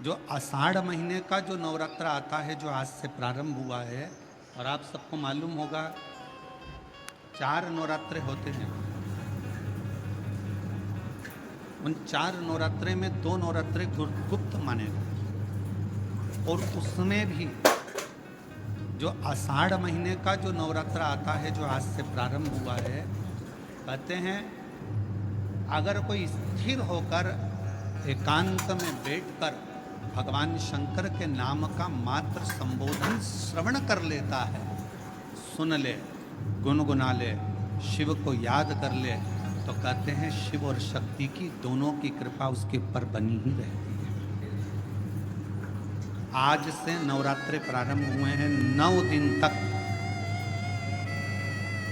जो आषाढ़ महीने का जो नवरात्र आता है, जो आज से प्रारंभ हुआ है, और आप सबको मालूम होगा 4 नवरात्रे होते हैं। उन 4 नवरात्रे में 2 नवरात्रे गुप्त माने गए, और उसमें भी जो आषाढ़ महीने का जो नवरात्र आता है, जो आज से प्रारंभ हुआ है, कहते हैं अगर कोई स्थिर होकर एकांत में बैठकर भगवान शंकर के नाम का मात्र संबोधन श्रवण कर लेता है, सुन ले, गुनगुना ले, शिव को याद कर ले, तो कहते हैं शिव और शक्ति की दोनों की कृपा उसके ऊपर बनी ही रहती है। आज से नवरात्रे प्रारंभ हुए हैं 9 दिन तक।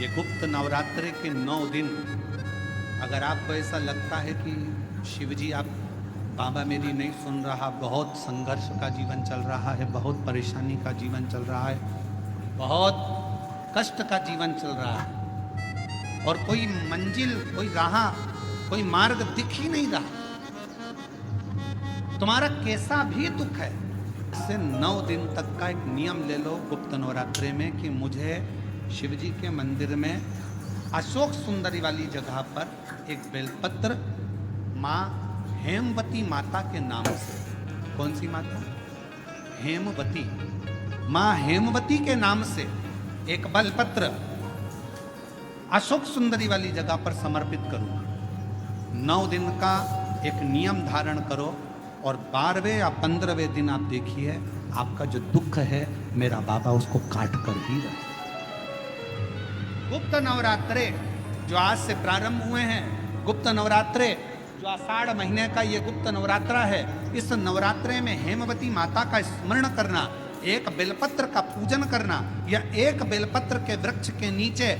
ये गुप्त नवरात्रे के 9 दिन, अगर आपको ऐसा लगता है कि शिव जी आप बाबा मेरी नहीं सुन रहा, बहुत संघर्ष का जीवन चल रहा है, बहुत परेशानी का जीवन चल रहा है, बहुत कष्ट का जीवन चल रहा है, और कोई मंजिल, कोई राह, कोई मार्ग दिख ही नहीं रहा, तुम्हारा कैसा भी दुख है, इससे 9 दिन तक का एक नियम ले लो गुप्त नवरात्रे में कि मुझे शिव जी के मंदिर में अशोक सुंदरी वाली जगह पर एक बेलपत्र माँ हेमवती माता के नाम से, कौन सी माता? हेमवती, माँ हेमवती के नाम से एक बेलपत्र अशोक सुंदरी वाली जगह पर समर्पित करूंगा। 9 दिन का एक नियम धारण करो, और 12वें या 15वें दिन आप देखिए आपका जो दुख है मेरा बाबा उसको काट कर ही रहे। गुप्त नवरात्रे जो आज से प्रारंभ हुए हैं, गुप्त नवरात्रे जो आषाढ़ महीने का ये गुप्त नवरात्रा है, इस नवरात्रे में हेमवती माता का स्मरण करना, एक बेलपत्र का पूजन करना, या एक बेलपत्र के वृक्ष के नीचे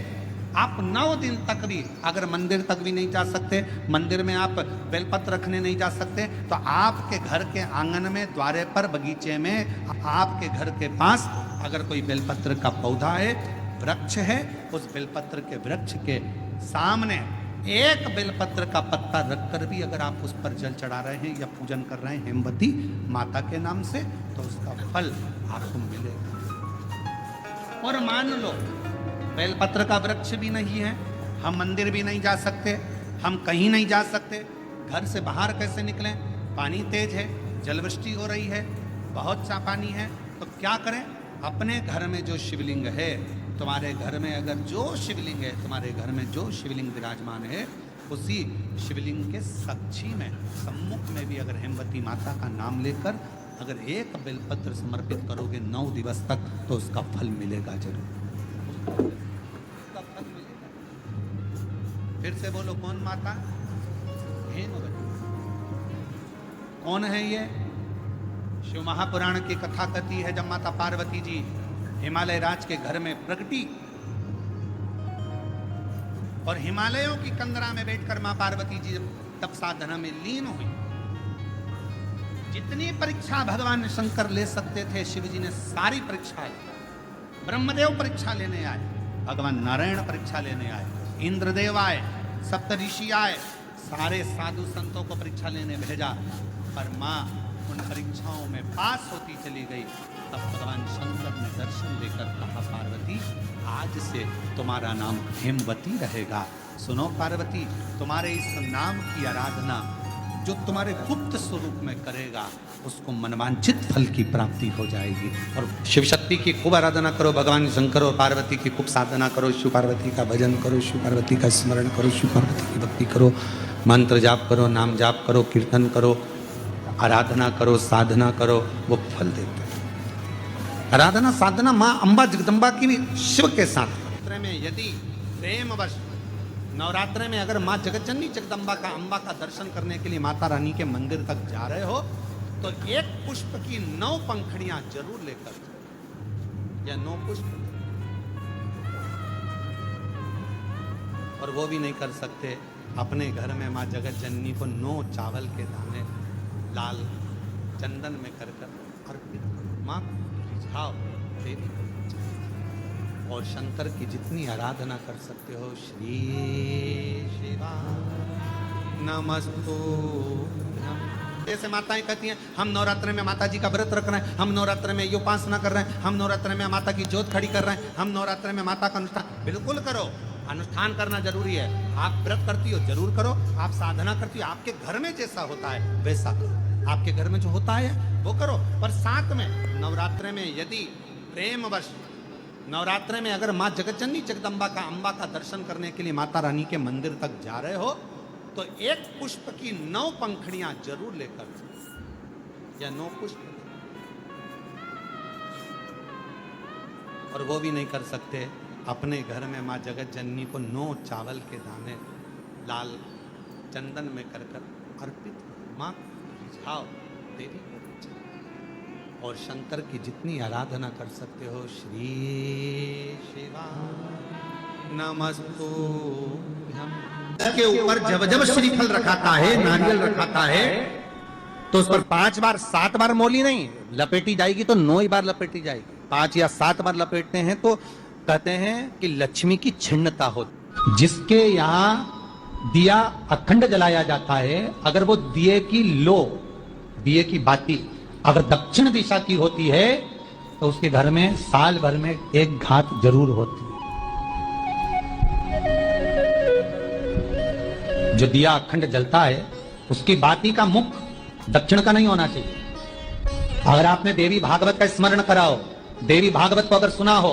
आप 9 दिन तक भी, अगर मंदिर तक भी नहीं जा सकते, मंदिर में आप बेलपत्र रखने नहीं जा सकते, तो आपके घर के आंगन में, द्वारे पर, बगीचे में, आपके घर के पास अगर कोई बेलपत्र का पौधा है, वृक्ष है, उस बेलपत्र के वृक्ष के सामने एक बेलपत्र का पत्ता रखकर भी अगर आप उस पर जल चढ़ा रहे हैं या पूजन कर रहे हैं हेमवती माता के नाम से, तो उसका फल आपको मिलेगा। और मान लो बेलपत्र का वृक्ष भी नहीं है, हम मंदिर भी नहीं जा सकते, हम कहीं नहीं जा सकते, घर से बाहर कैसे निकलें, पानी तेज है, जलवृष्टि हो रही है, बहुत सा पानी है, तो क्या करें? अपने घर में जो शिवलिंग है, तुम्हारे घर में अगर जो शिवलिंग है, तुम्हारे घर में जो शिवलिंग विराजमान है, उसी शिवलिंग के साक्षी में, सम्मुख में भी अगर हेमवती माता का नाम लेकर अगर एक बेलपत्र समर्पित करोगे 9 दिवस तक, तो उसका फल मिलेगा जरूर, उसका फल मिलेगा। फिर से बोलो, कौन माता? हेमवती। कौन है ये? शिव महापुराण की कथा कहती है, जब माता पार्वती जी हिमालय राज के घर में प्रगटी और हिमालयों की कंदरा में बैठकर मां पार्वती जी तप साधना में लीन हुई, जितनी परीक्षा भगवान शंकर ले सकते थे, शिव जी ने सारी परीक्षा ली। ब्रह्मदेव परीक्षा लेने आए, भगवान नारायण परीक्षा लेने आए, इंद्रदेव आए, सप्तऋषि आए, सारे साधु संतों को परीक्षा लेने भेजा, पर मां उन परीक्षाओं में पास होती चली गई। तब भगवान शंकर ने दर्शन देकर कहा, पार्वती आज से तुम्हारा नाम हेमवती रहेगा। सुनो पार्वती, तुम्हारे इस नाम की आराधना जो तुम्हारे गुप्त स्वरूप में करेगा, उसको मनवांछित फल की प्राप्ति हो जाएगी। और शिव शक्ति की खूब आराधना करो, भगवान शंकर और पार्वती की खूब साधना करो, शिव पार्वती का भजन करो, शिव पार्वती का स्मरण करो, शिव पार्वती की भक्ति करो, मंत्र जाप करो, नाम जाप करो, कीर्तन करो, आराधना करो, साधना करो, वो फल देते हैं। आराधना साधना माँ अम्बा जगदम्बा की भी शिव के साथ में, यदि प्रेमवश नवरात्रे में अगर माँ जगतजननी जगदम्बा का, अम्बा का दर्शन करने के लिए माता रानी के मंदिर तक जा रहे हो, तो एक पुष्प की 9 पंखड़ियां जरूर लेकर, या 9 पुष्प, और वो भी नहीं कर सकते, अपने घर में माँ जगतजननी को 9 चावल के दाने लाल चंदन में कर अर्पित करो, माँ रिझाओ देवी, और शंकर की जितनी आराधना कर सकते हो, श्री शिवा नमस्तु जैसे माताएं कहती हैं हम नवरात्र में माता जी का व्रत रख रहे हैं, हम नवरात्र में ये उपासना कर रहे हैं, हम नवरात्र में माता की ज्योत खड़ी कर रहे हैं, हम नवरात्र में माता का अनुष्ठान। बिल्कुल करो, अनुष्ठान करना जरूरी है। आप व्रत करती हो जरूर करो, आप साधना करती हो, आपके घर में जैसा होता है वैसा करो, आपके घर में जो होता है वो करो। पर साथ में नवरात्र में यदि प्रेमवश नवरात्र में अगर माँ जगतजननी जगदम्बा का अम्बा का दर्शन करने के लिए माता रानी के मंदिर तक जा रहे हो तो एक पुष्प की 9 पंखड़ियां जरूर लेकर, या 9 पुष्प, और वो भी नहीं कर सकते अपने घर में माँ जगतजननी को 9 चावल के दाने लाल चंदन में कर अर्पित माँ रिझाओ देवी को, और शंकर की जितनी आराधना कर सकते हो, श्री शिवा नमस्तुभ्यं। इसके ऊपर जब जब श्रीफल रखाता है, नारियल रखाता है, तो उस पर 5 बार 7 बार मोली नहीं लपेटी जाएगी, तो 9 ही बार लपेटी जाएगी। 5 या 7 बार लपेटते हैं तो कहते हैं कि लक्ष्मी की छिन्नता होती। जिसके यहाँ दिया अखंड जलाया जाता है, अगर वो दिए की लो, दिए की बाती अगर दक्षिण दिशा की होती है तो उसके घर में साल भर में एक घात जरूर होती है। जो दिया अखंड जलता है उसकी बाती का मुख दक्षिण का नहीं होना चाहिए। अगर आपने देवी भागवत का स्मरण कराओ, देवी भागवत को अगर सुना हो,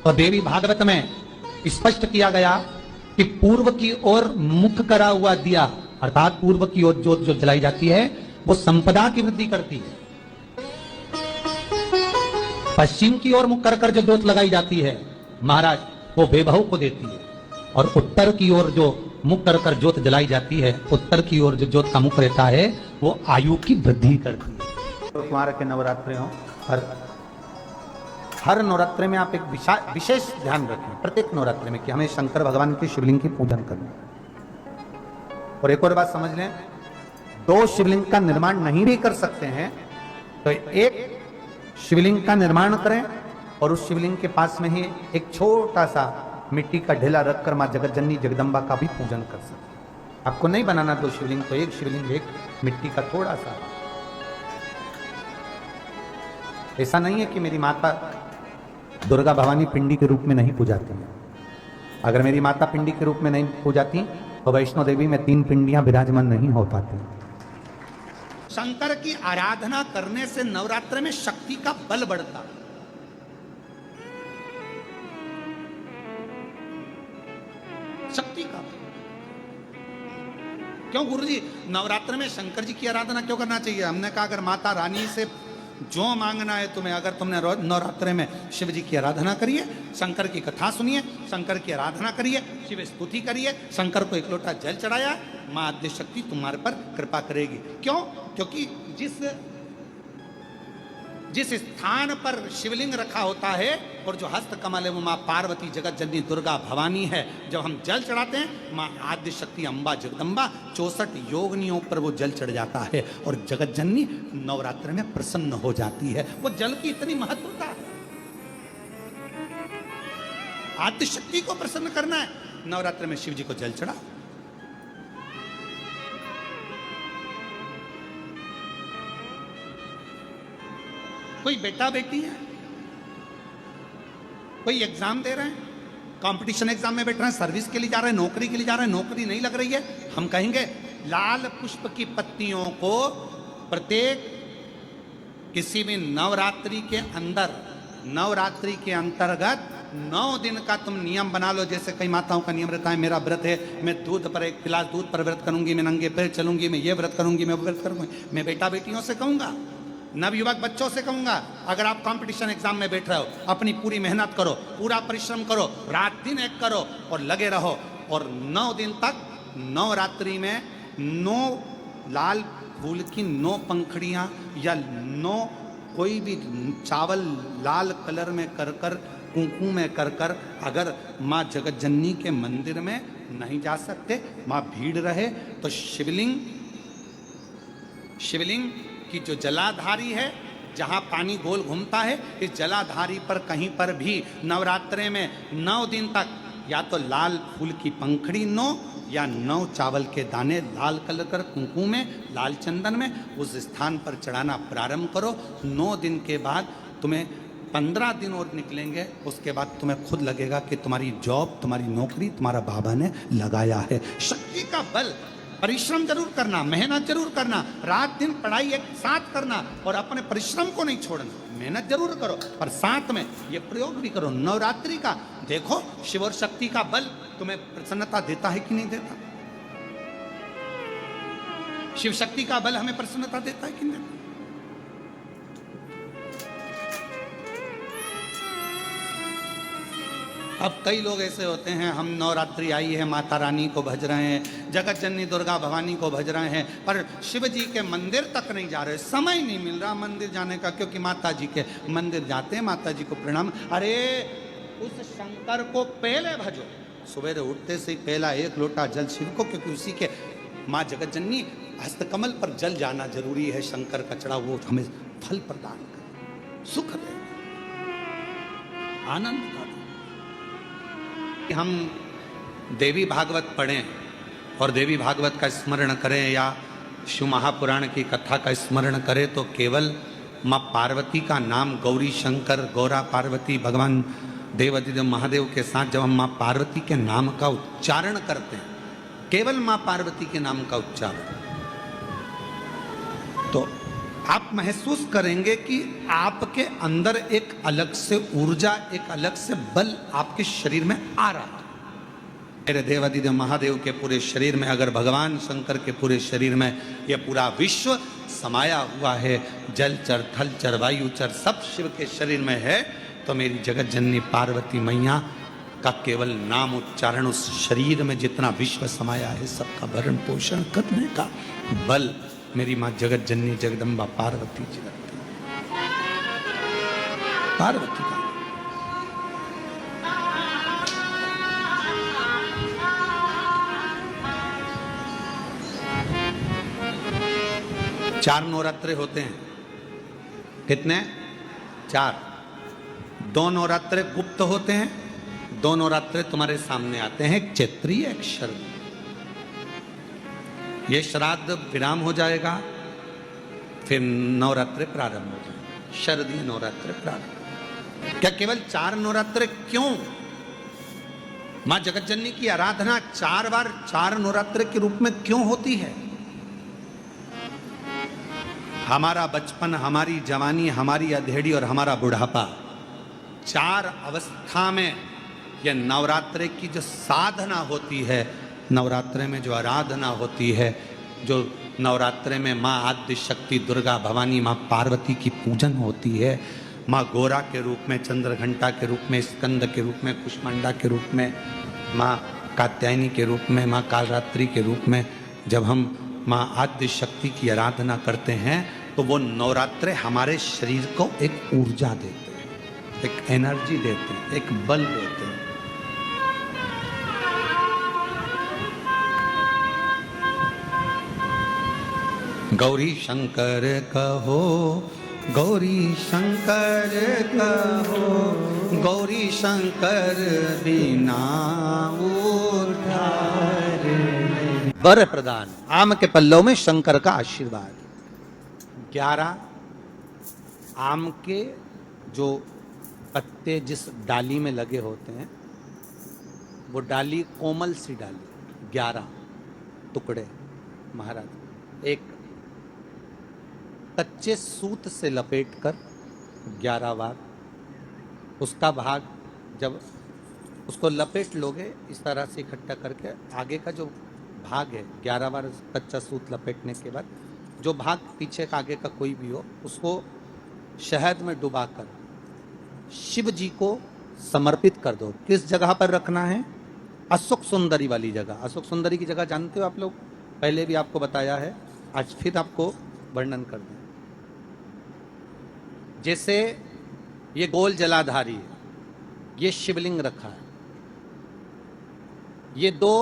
तो देवी भागवत में स्पष्ट किया गया कि पूर्व की ओर मुख करा हुआ दिया, अर्थात पूर्व की ओर ज्योत जो जलाई जाती है वो संपदा की वृद्धि करती है। पश्चिम की ओर मुख कर कर जो ज्योत लगाई जाती है महाराज, वो बेबहू को देती है। और उत्तर की ओर जो मुख कर कर ज्योत जलाई जाती है, उत्तर की ओर जो ज्योत का मुख रहता है वो आयु की वृद्धि करती है। तो कुमार के नवरात्रे हो, हर नवरात्रे में आप एक विशेष ध्यान रखें, प्रत्येक नवरात्रे में, कि हमें शंकर भगवान के शिवलिंग की पूजन करना। और एक और बात समझ लें, 2 शिवलिंग का निर्माण नहीं भी कर सकते हैं तो एक शिवलिंग का निर्माण करें और उस शिवलिंग के पास में ही एक छोटा सा मिट्टी का ढेला रखकर मां जगतजननी जगदम्बा का भी पूजन कर सकते। आपको नहीं बनाना 2 शिवलिंग, तो एक शिवलिंग, एक मिट्टी का थोड़ा सा। ऐसा नहीं है कि मेरी माता दुर्गा भवानी पिंडी के रूप में नहीं पूजाती है। अगर मेरी माता पिंडी के रूप में नहीं पूजाती तो वैष्णो देवी में 3 पिंडियां विराजमान नहीं हो पाती। शंकर की आराधना करने से नवरात्र में शक्ति का बल बढ़ता। शक्ति का क्यों गुरुजी नवरात्र में शंकर जी की आराधना क्यों करना चाहिए? हमने कहा अगर माता रानी से जो मांगना है तुम्हें, अगर तुमने नवरात्र में शिव जी की आराधना करिए, शंकर की कथा सुनिए, शंकर की आराधना करिए, शिव स्तुति करिए, शंकर को 1 लोटा जल चढ़ाया, मां आद्य शक्ति तुम्हारे पर कृपा करेगी। क्यों? क्योंकि जिस स्थान पर शिवलिंग रखा होता है और जो हस्त कमल है वो मां पार्वती जगत जननी दुर्गा भवानी है। जब हम जल चढ़ाते हैं मां आद्य शक्ति अम्बा जगदम्बा 64 योगिनियों पर वो जल चढ़ जाता है और जगत जननी नवरात्र में प्रसन्न हो जाती है। वो जल की इतनी महत्वता है। आद्य शक्ति को प्रसन्न करना है, नवरात्र में शिव जी को जल चढ़ा। कोई बेटा बेटी है, कोई एग्जाम दे रहे हैं, कंपटीशन एग्जाम में बैठ रहे हैं, सर्विस के लिए जा रहे हैं, नौकरी के लिए जा रहे हैं, नौकरी नहीं लग रही है, हम कहेंगे लाल पुष्प की पत्तियों को प्रत्येक किसी भी नवरात्रि के अंदर, नवरात्रि के अंतर्गत 9 दिन का तुम नियम बना लो। जैसे कई माताओं का नियम रहता है, मेरा व्रत है, मैं दूध पर 1 गिलास दूध पर व्रत करूंगी, मैं नंगे पैर चलूंगी, मैं ये व्रत करूंगी, मैं वो व्रत करूंगी। मैं बेटा बेटियों से कहूंगा, नवयुवक बच्चों से कहूंगा, अगर आप कंपटीशन एग्जाम में बैठ रहे हो, अपनी पूरी मेहनत करो, पूरा परिश्रम करो, रात दिन एक करो और लगे रहो। और 9 दिन तक नवरात्रि में 9 लाल फूल की 9 पंखड़ियां या 9 कोई भी चावल लाल कलर में कर कर, कुंकू में कर कर, अगर माँ जगतजननी के मंदिर में नहीं जा सकते, माँ भीड़ रहे, तो शिवलिंग कि जो जलाधारी है, जहाँ पानी गोल घूमता है, इस जलाधारी पर कहीं पर भी नवरात्रे में 9 दिन तक या तो लाल फूल की पंखड़ी 9 या 9 चावल के दाने लाल कलर कर कुंकुम में, लाल चंदन में उस स्थान पर चढ़ाना प्रारंभ करो। 9 दिन के बाद तुम्हें 15 दिन और निकलेंगे, उसके बाद तुम्हें खुद लगेगा कि तुम्हारी जॉब, तुम्हारी नौकरी तुम्हारा बाबा ने लगाया है। शक्ति का बल, परिश्रम जरूर करना, मेहनत जरूर करना, रात दिन पढ़ाई एक साथ करना और अपने परिश्रम को नहीं छोड़ना। मेहनत जरूर करो पर साथ में ये प्रयोग भी करो। नवरात्रि का देखो, शिव और शक्ति का बल तुम्हें प्रसन्नता देता है कि नहीं देता? शिव शक्ति का बल हमें प्रसन्नता देता है कि नहीं देता? अब कई लोग ऐसे होते हैं, हम नवरात्रि आई है, माता रानी को भज रहे हैं, जगत जननी दुर्गा भवानी को भज रहे हैं, पर शिव जी के मंदिर तक नहीं जा रहे, समय नहीं मिल रहा मंदिर जाने का, क्योंकि माता जी के मंदिर जाते हैं, माता जी को प्रणाम। अरे उस शंकर को पहले भजो, सवेरे उठते से ही पहला 1 लोटा जल शिव को, क्योंकि उसी के माँ जगत जननी हस्तकमल पर जल जाना जरूरी है। शंकर का चढ़ा वो हमें फल प्रदान करे, सुख दे, आनंद का। हम देवी भागवत पढ़ें और देवी भागवत का स्मरण करें या शिव महापुराण की कथा का स्मरण करें तो केवल माँ पार्वती का नाम, गौरी शंकर, गौरा पार्वती, भगवान देवादिदेव महादेव के साथ जब हम माँ पार्वती के नाम का उच्चारण करते हैं, केवल माँ पार्वती के नाम का उच्चारण, तो आप महसूस करेंगे कि आपके अंदर एक अलग से ऊर्जा, एक अलग से बल आपके शरीर में आ रहा है। मेरे देवादिदेव महादेव के पूरे शरीर में, अगर भगवान शंकर के पूरे शरीर में यह पूरा विश्व समाया हुआ है, जल चर, थल चर, वायु चर, सब शिव के शरीर में है, तो मेरी जगत जननी पार्वती मैया का केवल नाम उच्चारण, उस शरीर में जितना विश्व समाया है, सबका भरण पोषण करने का बल मेरी माँ जगत जननी जगदम्बा पार्वती जी रखती है। पार्वती का 4 नवरात्रे होते हैं। कितने? 4। 2 नवरात्रे गुप्त होते हैं, 2 नवरात्रे तुम्हारे सामने आते हैं, एक चैत्रीय, एक शरद। ये श्राद्ध विराम हो जाएगा, फिर नवरात्रे प्रारंभ हो जाएंगे, शरदीय नवरात्रे प्रारंभ। क्या केवल 4 नवरात्रे? क्यों? मां जगत जननी की आराधना 4 बार 4 नवरात्रे के रूप में क्यों होती है? हमारा बचपन, हमारी जवानी, हमारी अधेड़ी और हमारा बुढ़ापा, 4 अवस्था में यह नवरात्रे की जो साधना होती है, नवरात्रे में जो आराधना होती है, जो नवरात्रे में माँ आद्य शक्ति दुर्गा भवानी माँ पार्वती की पूजन होती है, माँ गोरा के रूप में, चंद्रघंटा के रूप में, स्कंद के रूप में, कुष्मांडा के रूप में, माँ कात्यायनी के रूप में, माँ कालरात्रि के रूप में, जब हम माँ आद्य शक्ति की आराधना करते हैं तो वो नवरात्रे हमारे शरीर को एक ऊर्जा देते हैं, एक एनर्जी देते हैं, एक बल देते हैं। गौरी शंकर कहो, गौरी शंकर कहो, गौरी शंकर बिना उद्धार। वर प्रदान, आम के पल्लव में शंकर का आशीर्वाद। 11 आम के जो पत्ते जिस डाली में लगे होते हैं, वो डाली कोमल सी डाली, 11 टुकड़े महाराज एक कच्चे सूत से लपेटकर 11 बार उसका भाग, जब उसको लपेट लोगे इस तरह से इकट्ठा करके, आगे का जो भाग है 11 बार कच्चा सूत लपेटने के बाद जो भाग पीछे का आगे का कोई भी हो, उसको शहद में डुबाकर शिव जी को समर्पित कर दो। किस जगह पर रखना है? अशोक सुंदरी वाली जगह। अशोक सुंदरी की जगह जानते हो आप लोग, पहले भी आपको बताया है, आज फिर आपको वर्णन कर दें। जैसे ये गोल जलाधारी है, ये शिवलिंग रखा है, ये 2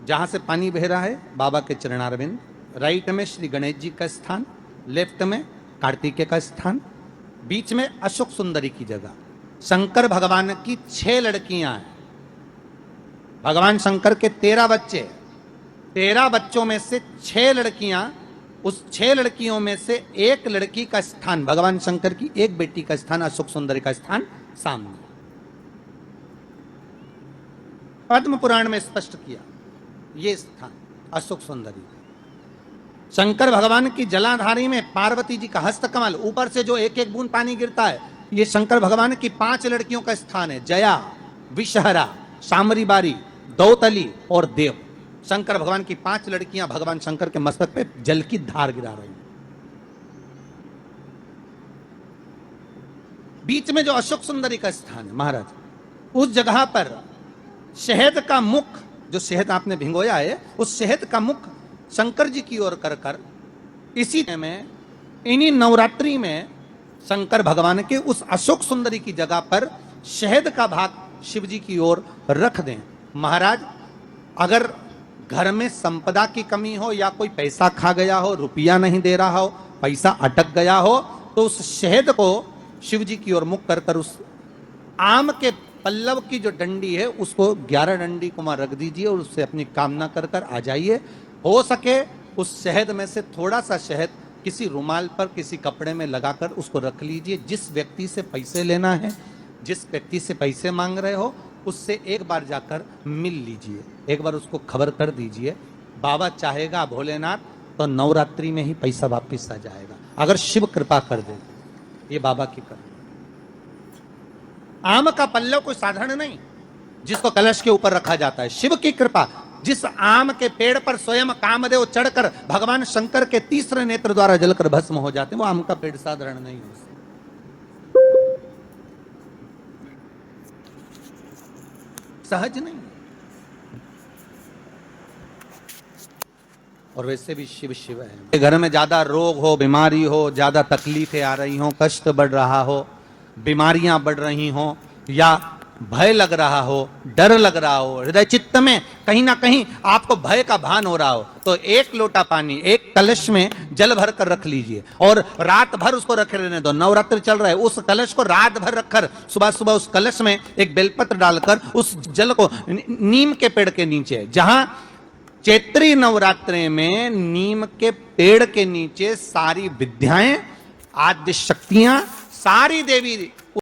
जहां से पानी बह रहा है बाबा के चरणारविंद, राइट में श्री गणेश जी का स्थान, लेफ्ट में कार्तिकेय का स्थान, बीच में अशोक सुंदरी की जगह। शंकर भगवान की 6 लड़कियां हैं, भगवान शंकर के 13 बच्चे, 13 बच्चों में से 6 लड़कियां, उस 6 लड़कियों में से एक लड़की का स्थान, भगवान शंकर की एक बेटी का स्थान, अशोक सुंदरी का स्थान सामने। पद्म पुराण में स्पष्ट किया ये स्थान अशोक सुंदरी। शंकर भगवान की जलाधारी में पार्वती जी का हस्तकमल, ऊपर से जो एक एक बूंद पानी गिरता है, ये शंकर भगवान की 5 लड़कियों का स्थान है, जया, विषहरा, शामरी बारी, दौतली और देव। शंकर भगवान की 5 लड़कियां भगवान शंकर के मस्तक पे जल की धार गिरा रही हैं। बीच में जो अशोक सुंदरी का स्थान है महाराज, उस जगह पर शहद का मुख, जो शहद आपने भिंगोया है, उस शहद का मुख शंकर जी की ओर कर कर इसी में, इन्हीं नवरात्रि में शंकर भगवान के उस अशोक सुंदरी की जगह पर शहद का भाग शिव जी की ओर रख दें। महाराज, अगर घर में संपदा की कमी हो या कोई पैसा खा गया हो, रुपया नहीं दे रहा हो, पैसा अटक गया हो, तो उस शहद को शिव जी की ओर मुख कर कर उस आम के पल्लव की जो डंडी है उसको 11 डंडी को वहां रख दीजिए और उससे अपनी कामना कर कर आ जाइए। हो सके उस शहद में से थोड़ा सा शहद किसी रुमाल पर, किसी कपड़े में लगाकर उसको रख लीजिए। जिस व्यक्ति से पैसे लेना है, जिस व्यक्ति से पैसे मांग रहे हो, उससे एक बार जाकर मिल लीजिए, एक बार उसको खबर कर दीजिए। बाबा चाहेगा भोलेनाथ तो नवरात्रि में ही पैसा वापिस आ जाएगा, अगर शिव कृपा कर दे। ये बाबा की कृपा। आम का पल्लव कोई साधारण नहीं जिसको कलश के ऊपर रखा जाता है, शिव की कृपा। जिस आम के पेड़ पर स्वयं कामदेव चढ़कर भगवान शंकर के तीसरे नेत्र द्वारा जलकर भस्म हो जाते हैं, वो आम का पेड़ साधारण नहीं हो सकता। सहज नहीं। और वैसे भी शिव शिव है। घर में ज्यादा रोग हो, बीमारी हो, ज्यादा तकलीफें आ रही हो, कष्ट बढ़ रहा हो, बीमारियां बढ़ रही हो, या भय लग रहा हो, डर लग रहा हो, हृदय चित्त में कहीं ना कहीं आपको भय का भान हो रहा हो, तो एक लोटा पानी, एक कलश में जल भर कर रख लीजिए और रात भर उसको रखे रहने दो। नवरात्रि चल रहा है, उस कलश को रात भर रखकर सुबह सुबह उस कलश में एक बेलपत्र डालकर उस जल को नीम के पेड़ के नीचे, जहां चैत्री नवरात्रि में नीम के पेड़ के नीचे सारी विद्याएं, आद्य शक्तियां, सारी देवी